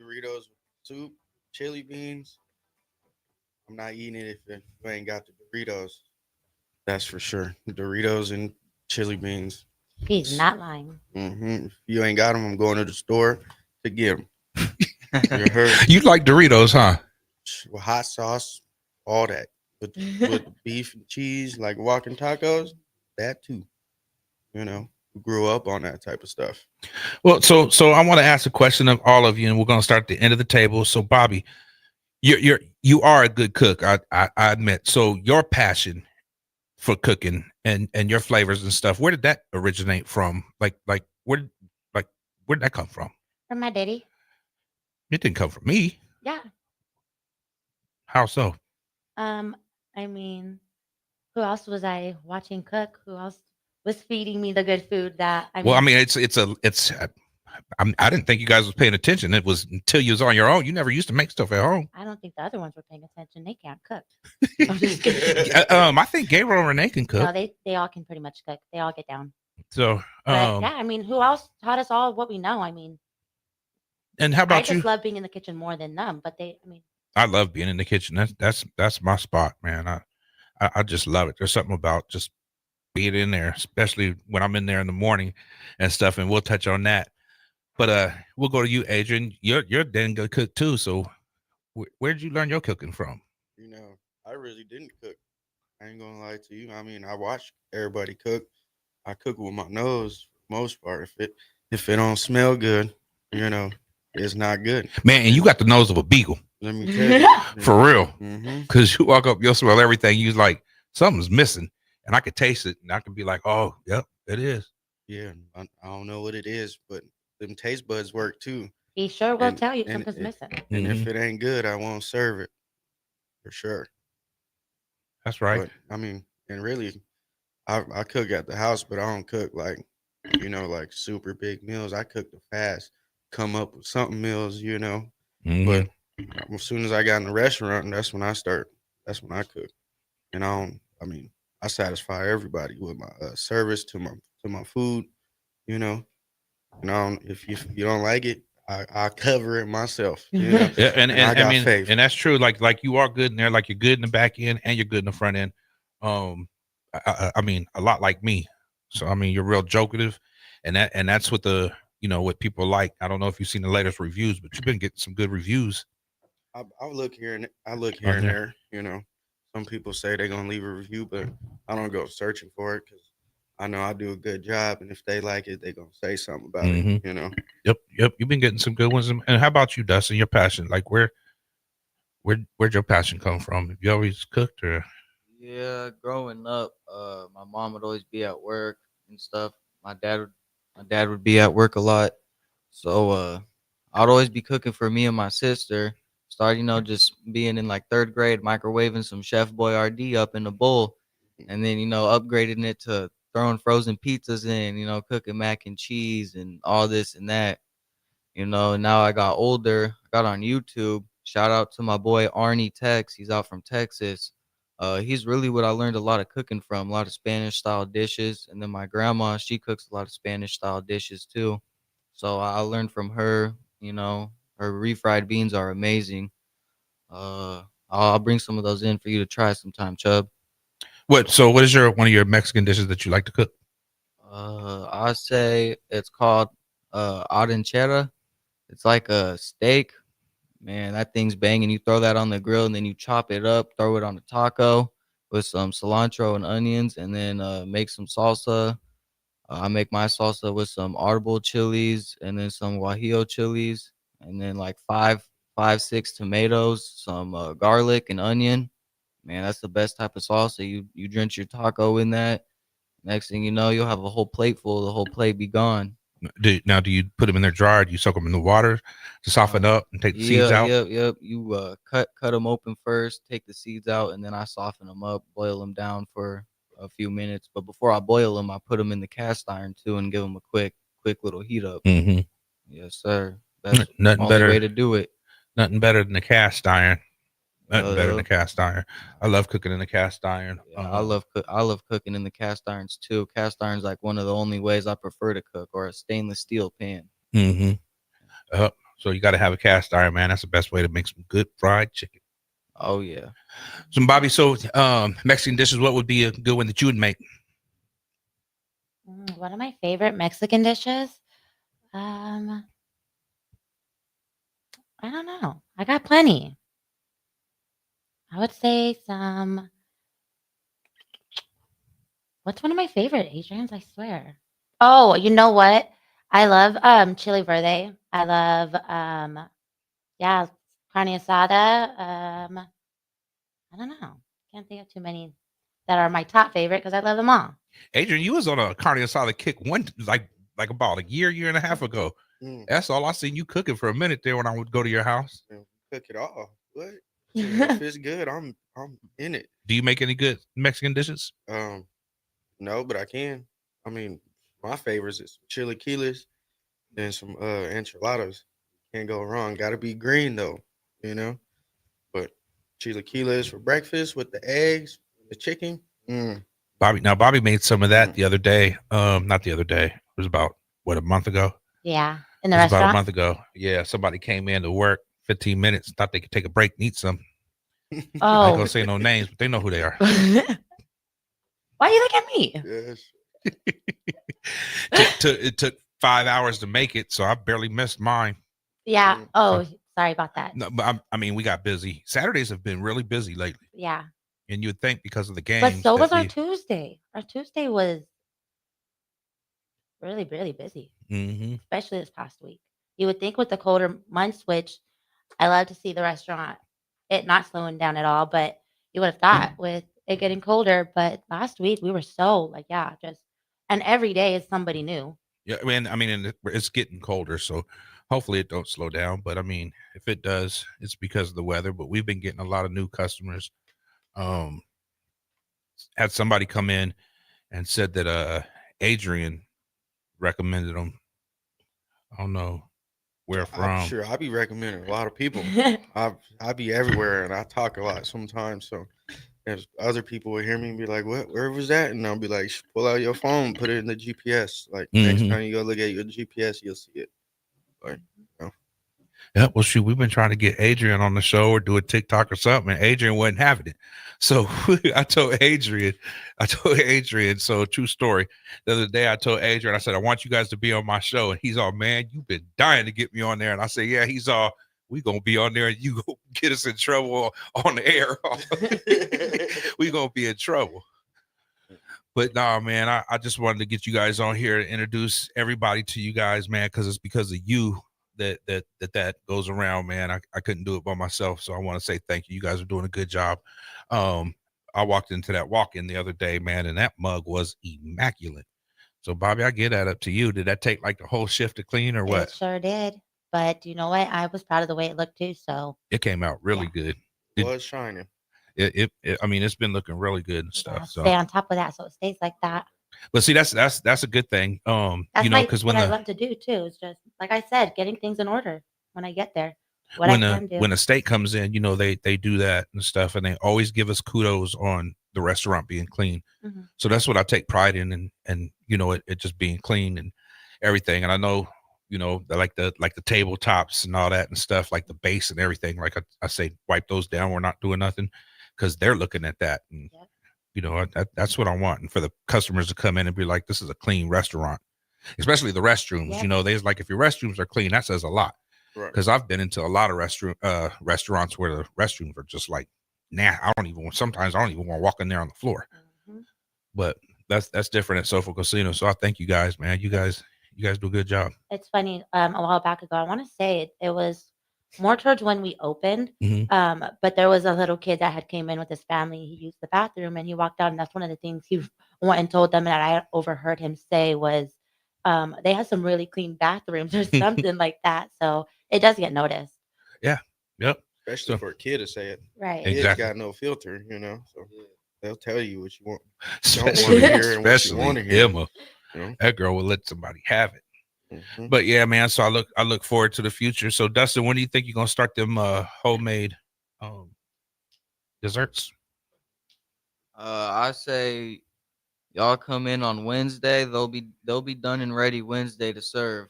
Doritos, soup, chili beans. I'm not eating it if you ain't got the Doritos. That's for sure. Doritos and chili beans. He's not lying. If you ain't got them, I'm going to the store to get them. You like Doritos, huh? With hot sauce, all that. With beef and cheese, like walking tacos, that too. You know, grew up on that type of stuff. Well, so I want to ask a question of all of you, and we're going to start at the end of the table. So, Bobby, you are a good cook. I admit. So, your passion for cooking and your flavors and stuff, where did that originate from? Like where did that come from? From my daddy. It didn't come from me. Yeah. How so? I mean, who else was I watching cook? Who else was feeding me the good food that I mean? Well, I mean, I didn't think you guys was paying attention. It was until you was on your own. You never used to make stuff at home. I don't think the other ones were paying attention. They can't cook. I think Gabriel and Renee can cook. No, they all can pretty much cook. They all get down. So, but yeah, I mean, who else taught us all what we know? I mean, and how about you? I just love being in the kitchen more than them. But I love being in the kitchen. That's my spot, man. I just love it. There's something about just being in there, especially when I'm in there in the morning and stuff. And we'll touch on that. But we'll go to you, Adrian. You're a dang good cook too. So where did you learn your cooking from? You know, I really didn't cook. I ain't gonna lie to you. I mean, I watch everybody cook. I cook with my nose for the most part. If it don't smell good, you know, it's not good. Man, and you got the nose of a beagle. Let me tell you. For real. Because you walk up, you'll smell everything. You're like, something's missing. And I could taste it. And I could be like, oh, yep, it is. Yeah, I don't know what it is, but them taste buds work too. he sure will tell you something's missing. And if it ain't good, I won't serve it. For sure. That's right. But, I mean, and really, I cook at the house, but I don't cook like, you know, like super big meals. I cook the fast, come up with something meals, you know. But as soon as I got in the restaurant, that's when I cook. And I satisfy everybody with my service to my food, you know. And if you don't like it, I cover it myself. You know? Yeah, and I got I mean, faith. and that's true. Like you are good in there, like you're good in the back end and you're good in the front end. I mean, a lot like me. So I mean, you're real jokative, and that's what what people like. I don't know if you've seen the latest reviews, but you've been getting some good reviews. I look here and there. You know, some people say they're gonna leave a review, but I don't go searching for it because I know I do a good job, and if they like it, they're gonna say something about it. You know. Yep. You've been getting some good ones. And how about you, Dustin? Your passion, like where'd your passion come from? Have you always cooked or? Yeah, growing up, my mom would always be at work and stuff. My dad would be at work a lot, so I'd always be cooking for me and my sister. Starting, just being in like 3rd grade, microwaving some Chef Boyardee up in a bowl, and then upgrading it to throwing frozen pizzas in, cooking mac and cheese and all this and that. And now I got older, I got on YouTube. Shout out to my boy Arnie Tex. He's out from Texas. He's really what I learned a lot of cooking from, a lot of Spanish style dishes. And then my grandma, she cooks a lot of Spanish style dishes too. So I learned from her, you know, her refried beans are amazing. I'll bring some of those in for you to try sometime, Chubb. What is one of your Mexican dishes that you like to cook? I say it's called aranchera. It's like a steak. Man, that thing's banging. You throw that on the grill and then you chop it up, throw it on a taco with some cilantro and onions, and then make some salsa. I make my salsa with some arbol chilies and then some guajillo chilies, and then like six tomatoes, some garlic and onion. Man, that's the best type of salsa. You drench your taco in that. Next thing you know, you'll have a whole plate full. The whole plate be gone. Do you put them in their dryer? Do you soak them in the water to soften up and take the seeds out? Yep. You cut them open first, take the seeds out, and then I soften them up, boil them down for a few minutes. But before I boil them, I put them in the cast iron too and give them a quick little heat up. Mm-hmm. Yes, sir. That's nothing the only better way to do it. Nothing better than the cast iron. Nothing better than the cast iron. I love cooking in the cast iron. Yeah, I love cooking in the cast irons too. Cast iron's like one of the only ways I prefer to cook, or a stainless steel pan. Mm-hmm. So you got to have a cast iron, man. That's the best way to make some good fried chicken. Oh yeah. So Bobby, Mexican dishes, what would be a good one that you would make? One of my favorite Mexican dishes. I don't know. I got plenty. I would say what's one of my favorite Adrian's, I swear. Oh, you know what? I love chili verde. I love carne asada. I don't know. Can't think of too many that are my top favorite because I love them all. Adrian, you was on a carne asada kick like about a year and a half ago. That's all I seen you cooking for a minute there when I would go to your house. Cook it all. What? If it's good, I'm in it. Do you make any good Mexican dishes? No, but I can. I mean, my favorites is chili quiles, then some enchiladas. Can't go wrong. Got to be green though, you know. But chili quiles for breakfast with the eggs, the chicken. Bobby made some of that the other day. Not the other day. It was about a month ago. Yeah, in the restaurant. About a month ago. Yeah, somebody came in to work 15 minutes, thought they could take a break and eat some. I ain't gonna say no names, but they know who they are. Why you look at me? Yes. It took 5 hours to make it, so I barely missed mine. Yeah. Oh, sorry about that. No, but I mean, we got busy. Saturdays have been really busy lately. Yeah. And you would think because of the game. But so was our Tuesday. Our Tuesday was really, really busy, especially this past week. You would think with the colder months, which I love to see the restaurant, it not slowing down at all, but you would have thought with it getting colder. But last week we were so and every day is somebody new. Yeah, I mean, it's getting colder, so hopefully it don't slow down. But I mean, if it does, it's because of the weather. But we've been getting a lot of new customers. Had somebody come in and said that Adrian recommended them. I don't know where from. I'm sure I be recommending a lot of people. I be everywhere and I talk a lot sometimes. So if other people will hear me and be like, "What? Where was that?" And I'll be like, "Pull out your phone, put it in the GPS. Like next time you go look at your GPS, you'll see it." Like, you know. Yeah, well, shoot, we've been trying to get Adrian on the show or do a TikTok or something, and Adrian wasn't having it. So I told Adrian, so true story. The other day I told Adrian, I said, I want you guys to be on my show. And he's all, man, you've been dying to get me on there. And I said, yeah, he's all, we going to be on there and you go get us in trouble on the air. We going to be in trouble. But nah, man, I just wanted to get you guys on here to introduce everybody to you guys, man, because it's because of you that goes around, man. I couldn't do it by myself, so I want to say thank you. You guys are doing a good job. I walked into that walk-in the other day, man, and that mug was immaculate. So Bobby, I get that up to you. Did that take like the whole shift to clean or what? It sure did. But you know what? I was proud of the way it looked too. So it came out really good. It was shining. I mean, it's been looking really good and stuff. So stay on top of that so it stays like that. But see, that's a good thing. That's you know, because what I love to do too. It's just like I said, getting things in order when I get there. what I can do. When a state comes in, you know, they do that and stuff, and they always give us kudos on the restaurant being clean. Mhm. So that's what I take pride in, and you know, it just being clean and everything. And I know, you know, like the tabletops and all that and stuff, like the base and everything. Like I say, wipe those down. We're not doing nothing because they're looking at that, and Yep. you know, that's what I want. And for the customers to come in and be like, this is a clean restaurant, especially the restrooms. Yep. You know, there's like, if your restrooms are clean, that says a lot. Right. Because I've been into a lot of restaurants where the restrooms are just like, nah, sometimes I don't even want to walk in there on the floor. Mhm. But that's different at Sofa Casino. So I thank you guys, man. You guys do a good job. It's funny. A while back ago, I want to say it was more towards when we opened. Mhm. But there was a little kid that had came in with his family. He used the bathroom and he walked out, and that's one of the things he went and told them that I overheard him say was, they had some really clean bathrooms or something like that. So it does get noticed. Yeah. Yep. Especially So- for a kid to say it. Right. Kids Exactly. got no filter, you know, so they'll tell you what you want. Especially, wanna hear and what you especially wanna hear. Emma. You know? That girl will let somebody have it. Mhm. But yeah, man. So I look forward to the future. So Dustin, when do you think you're gonna start them homemade desserts? I say y'all come in on Wednesday. They'll be done and ready Wednesday to serve.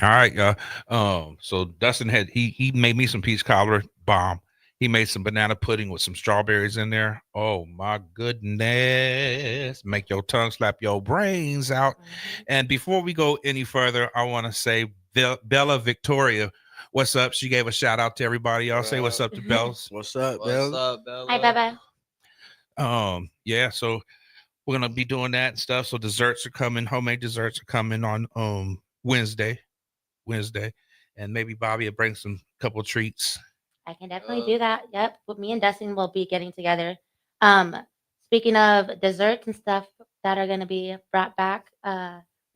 All right, y'all. So Dustin he made me some peach cobbler bomb. He made some banana pudding with some strawberries in there. Oh my goodness. Make your tongue slap your brains out. And before we go any further, I want to say Bella Victoria, what's up? She gave a shout out to everybody. Y'all say what's up to Bells. What's up, What's Bella? up, Bella? Hi, Baba. Yeah, so we're gonna be doing that and stuff. So desserts are coming, homemade desserts are coming on Wednesday. And maybe Bobby will bring some couple treats. I can definitely do that. Yep. But me and Dustin will be getting together. Um, Speaking of desserts and stuff that are going to be brought back,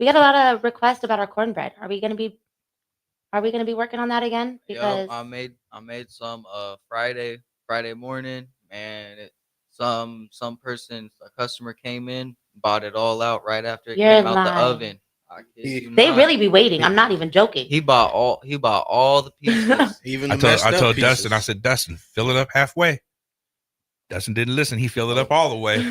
we got a lot of requests about our cornbread. Are we going to be working on that again? Because Yep, I made some Friday morning, and some person, a customer came in, bought it all out right after it You're came out the lying. oven. I kid you They not. really be waiting. I'm not even joking. He bought all the pieces. Even I the told messed up pieces. Dustin, I said, Dustin, fill it up halfway. Dustin didn't listen. He filled it up all the way.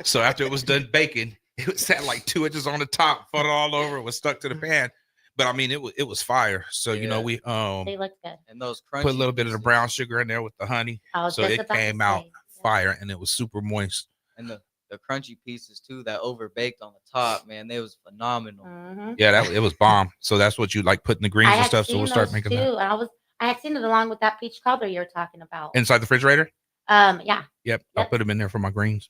So after it was done baking, it sat like 2 inches on the top, put it all over, it was stuck to the pan. But I mean, it was fire. So you know, we They look good. And those crunchy put a little bit of the pieces. brown sugar in there with the honey. I was So just it about to came out say, yeah. fire, and it was super moist. And the crunchy pieces too that over baked on the top, man, they was phenomenal. Mhm. Yeah, it was bomb. So that's what you like putting the greens I and had stuff. So seen we'll start those making too. that I had seen it along with that peach cobbler you were talking about. inside the refrigerator. Yeah. Yep, I'll Yep. put them in there for my greens.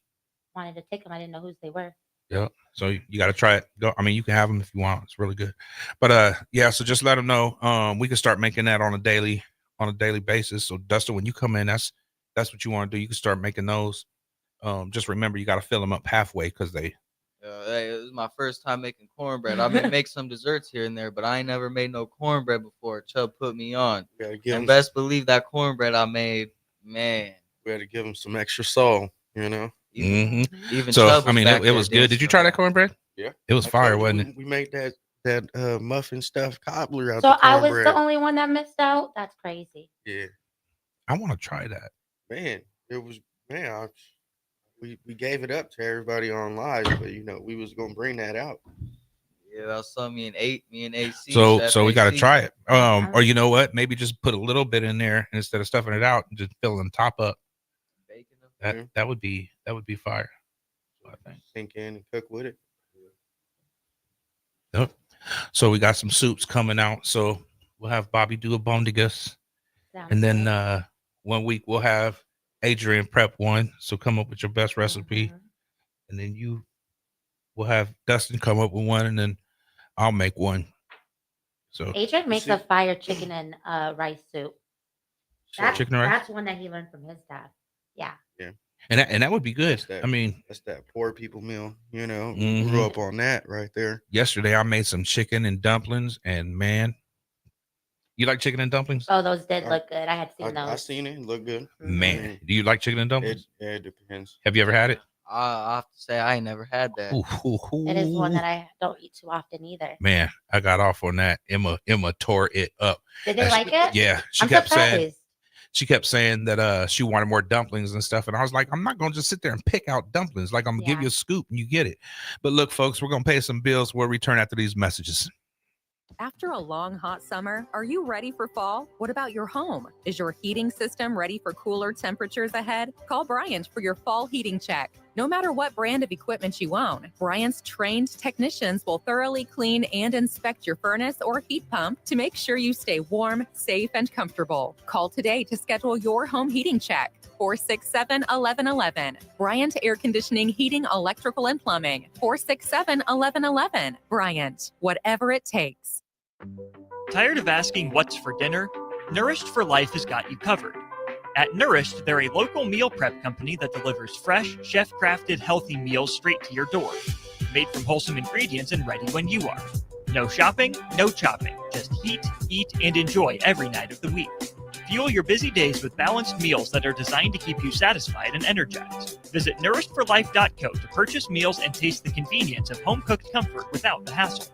Wanted to take them. I didn't know whose they were. Yeah. So you got to try it. Go. I mean, you can have them if you want. It's really good. But yeah. So just let them know. We can start making that on a daily basis. So Dustin, when you come in, that's what you want to do. You can start making those. Just remember, you got to fill them up halfway because they. Hey, it was my first time making cornbread. I may make some desserts here and there, but I ain't never made no cornbread before. Chubb put me on. And best believe that cornbread I made, man. We had to give him some extra soul, you know. Even So Chubb was I mean, back it there was good. Did you dancing try that around. cornbread? Yeah, It was I fire, told you, wasn't it? We made that muffin stuffed cobbler out So the I was cornbread. the only one that missed out. That's crazy. Yeah, I want to try that. man, it was we gave it up to everybody on live, but you know we was gonna bring that out. Yeah, that was something me and AC. So Chef we got to AC. try it. Or you know what? Maybe just put a little bit in there instead of stuffing it out and just fill the top up. Baking them. That would be fire. I think. Sink in and cook with it. Yep. So we got some soups coming out. So we'll have Bobby do a bondigas. And then 1 week we'll have Adrian prep one. So come up with your best recipe. And then we'll have Dustin come up with one, and then I'll make one. So Adrian makes a fire chicken and rice soup. Chicken and rice? That's one that he learned from his dad. Yeah. Yeah. And that would be good. I mean, that's that poor people meal, you know. Mhm. We grew up on that right there. Yesterday I made some chicken and dumplings, and man, you like chicken and dumplings? Oh, those did look good. I had seen those. I seen it. It looked good. Man, do you like chicken and dumplings? It depends. Have you ever had it? I have to say I ain't never had that. It is one that I don't eat too often either. Man, I got off on that. Emma tore it up. Did they like it? Yeah, I'm surprised. she kept saying that she wanted more dumplings and stuff, and I was like, I'm not gonna just sit there and pick out dumplings. Like, I'm gonna give you a scoop and you get it. But look, folks, we're gonna pay some bills. We'll return after these messages. After a long, hot summer, are you ready for fall? What about your home? Is your heating system ready for cooler temperatures ahead? Call Bryant for your fall heating check. No matter what brand of equipment you own, Bryant's trained technicians will thoroughly clean and inspect your furnace or heat pump to make sure you stay warm, safe, and comfortable. Call today to schedule your home heating check. 467-1111. Bryant Air Conditioning, Heating, Electrical, and Plumbing. 467-1111. Bryant, whatever it takes. Tired of asking what's for dinner? Nourished for Life has got you covered. At Nourished, they're a local meal prep company that delivers fresh, chef-crafted, healthy meals straight to your door. Made from wholesome ingredients and ready when you are. No shopping, no chopping. Just heat, eat, and enjoy every night of the week. Fuel your busy days with balanced meals that are designed to keep you satisfied and energized. Visit nourishedforlife.co to purchase meals and taste the convenience of home-cooked comfort without the hassle.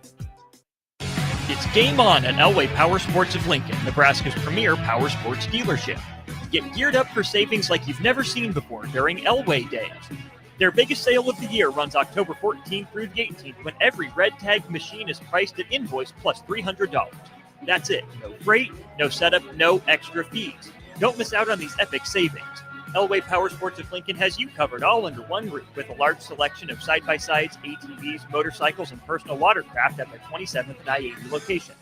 It's game on at Elway Power Sports of Lincoln, Nebraska's premier power sports dealership. Get geared up for savings like you've never seen before during Elway Days. Their biggest sale of the year runs October 14th through the 18th, when every red tag machine is priced at invoice plus $300. That's it. No freight, no setup, no extra fees. Don't miss out on these epic savings. Elway Power Sports of Lincoln has you covered all under one roof with a large selection of side-by-sides, ATVs, motorcycles, and personal watercraft at their 27th and I-80 location.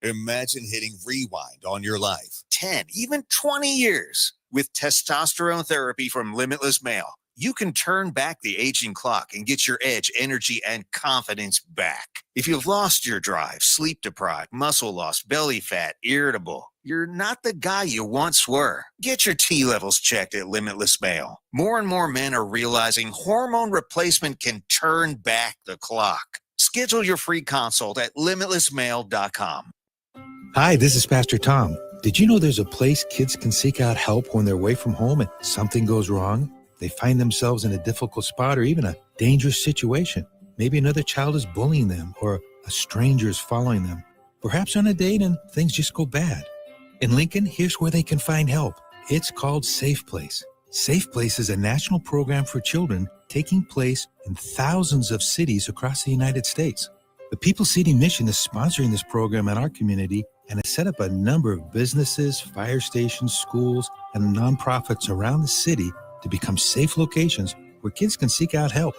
Imagine hitting rewind on your life 10, even 20 years. With testosterone therapy from Limitless Male, you can turn back the aging clock and get your edge, energy, and confidence back. If you've lost your drive, sleep deprived, muscle loss, belly fat, irritable, you're not the guy you once were. Get your T levels checked at Limitless Male. More and more men are realizing hormone replacement can turn back the clock. Schedule your free consult at limitlessmale.com. Hi, this is Pastor Tom. Did you know there's a place kids can seek out help when they're away from home and something goes wrong? They find themselves in a difficult spot or even a dangerous situation. Maybe another child is bullying them or a stranger is following them. Perhaps on a date and things just go bad. In Lincoln, here's where they can find help. It's called Safe Place. Safe Place is a national program for children taking place in thousands of cities across the United States. The People City Mission is sponsoring this program in our community and has set up a number of businesses, fire stations, schools, and nonprofits around the city to become safe locations where kids can seek out help.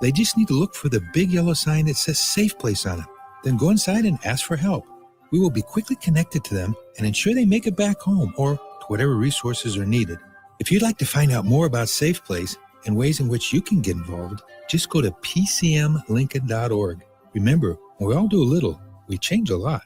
They just need to look for the big yellow sign that says Safe Place on it. Then go inside and ask for help. We will be quickly connected to them and ensure they make it back home or to whatever resources are needed. If you'd like to find out more about Safe Place and ways in which you can get involved, just go to pcmlincoln.org. Remember, when we all do a little, we change a lot.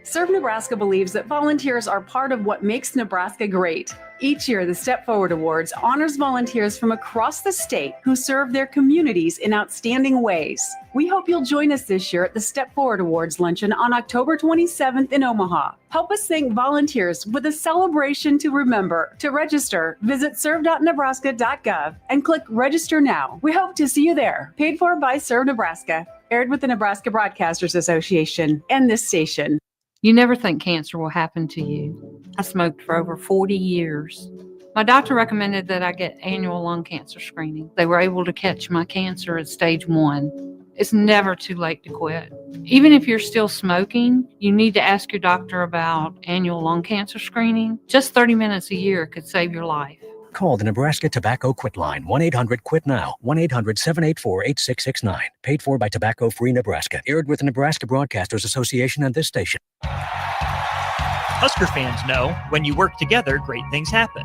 Serve Nebraska believes that volunteers are part of what makes Nebraska great. Each year, the Step Forward Awards honors volunteers from across the state who serve their communities in outstanding ways. We hope you'll join us this year at the Step Forward Awards luncheon on October 27th in Omaha. Help us thank volunteers with a celebration to remember. To register, visit serve.nebraska.gov and click Register Now. We hope to see you there. Paid for by Serve Nebraska. Aired with the Nebraska Broadcasters Association and this station. You never think cancer will happen to you. I smoked for over 40 years. My doctor recommended that I get annual lung cancer screening. They were able to catch my cancer at stage 1. It's never too late to quit. Even if you're still smoking, you need to ask your doctor about annual lung cancer screening. Just 30 minutes a year could save your life. Call the Nebraska Tobacco Quit Line, 1-800-QUIT-NOW, 1-800-784-8669. Paid for by Tobacco Free Nebraska. Aired with the Nebraska Broadcasters Association and this station. Husker fans know when you work together, great things happen.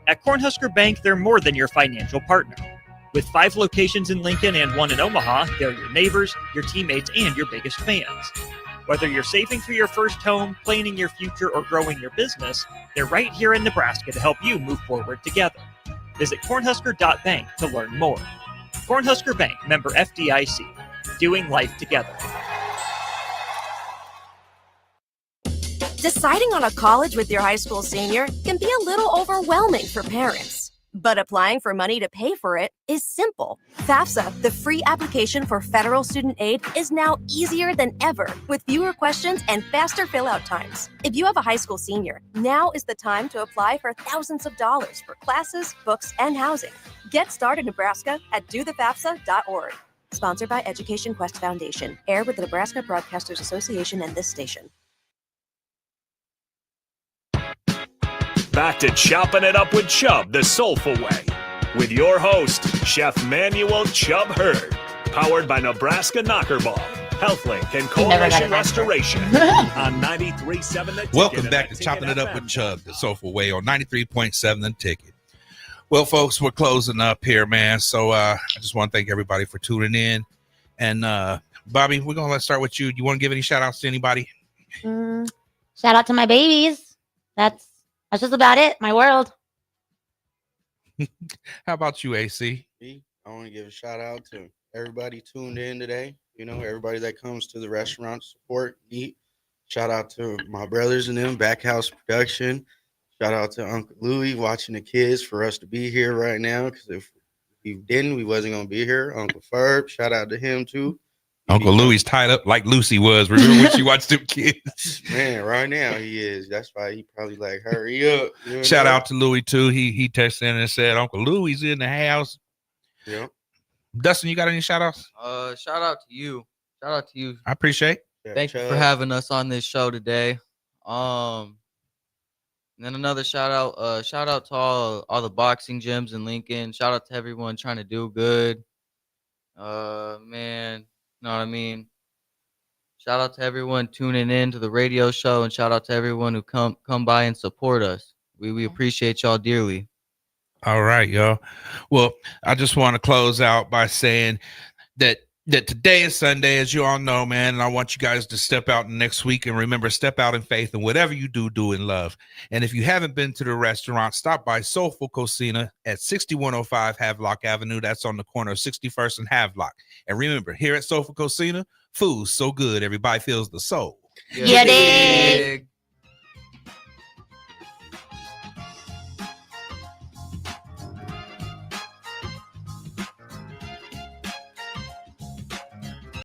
At Cornhusker Bank, they're more than your financial partner. With 5 locations in Lincoln and 1 in Omaha, they're your neighbors, your teammates, and your biggest fans. Whether you're saving for your first home, planning your future, or growing your business, they're right here in Nebraska to help you move forward together. Visit cornhusker.bank to learn more. Cornhusker Bank, member FDIC. Doing life together. Deciding on a college with your high school senior can be a little overwhelming for parents. But applying for money to pay for it is simple. FAFSA, the free application for federal student aid, is now easier than ever with fewer questions and faster fill-out times. If you have a high school senior, now is the time to apply for thousands of dollars for classes, books, and housing. Get started, Nebraska, at dothefafsa.org. Sponsored by Education Quest Foundation. Aired with the Nebraska Broadcasters Association and this station. Back to Chopping It Up with Chubb, the soulful way, with your host, Chef Manuel Chubb Hurd, powered by Nebraska Knockerball, HealthLink, and Coalition Restoration on 93.7 The Ticket. Welcome back to Chopping It Up with Chubb, the soulful way, on 93.7 The Ticket. Well, folks, we're closing up here, man. So I just want to thank everybody for tuning in. And Bobby, we're going to start with you. You want to give any shout outs to anybody? Shout out to my babies. That's just about it. My world. How about you, AC? I want to give a shout out to everybody tuned in today. You know, everybody that comes to the restaurant to support, eat. Shout out to my brothers and them, Backhouse Production. Shout out to Uncle Louie watching the kids for us to be here right now. Because if we didn't, we wasn't going to be here. Uncle Ferb, shout out to him too. Uncle Louie's tied up like Lucy was. Remember when she watched them kids? Man, right now he is. That's why he probably like, hurry up. You know? Shout out to Louie too. He texted in and said, Uncle Louie's in the house. Yeah. Dustin, you got any shout outs? Shout out to you. Shout out to you. I appreciate. Thank you for having us on this show today. And then another shout out to all the boxing gyms in Lincoln. Shout out to everyone trying to do good. Man, you know what I mean? Shout out to everyone tuning in to the radio show, and shout out to everyone who come by and support us. We appreciate y'all dearly. All right, y'all. Well, I just want to close out by saying that today is Sunday, as you all know, man, and I want you guys to step out next week, and remember, step out in faith, and whatever you do, do in love. And if you haven't been to the restaurant, stop by Soulful Cocina at 6105 Havelock Avenue. That's on the corner of 61st and Havelock. And remember, here at Soulful Cocina, food's so good, everybody feels the soul. Yeah, dig.